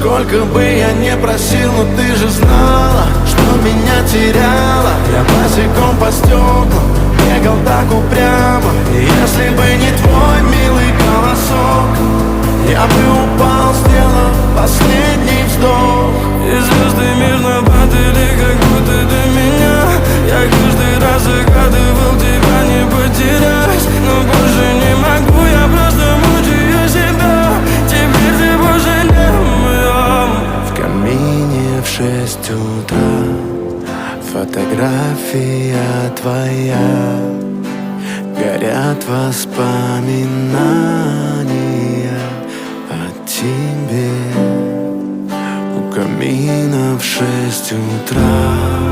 Сколько бы я не просил, но ты же знала, что меня теряла. Я босиком по стеклам бегал так упрямо. И если бы не твой милый голосок, я бы упал, сделав последний вздох. И звезды мирно падали, как будто до меня. Я каждый раз загадывал тебя не потерять, но больше не могу, я просто мучаю себя. Теперь ты больше не моя. В камине в 6 утра фотография твоя. Горят воспоминания о тебе. У камина в 6 утра.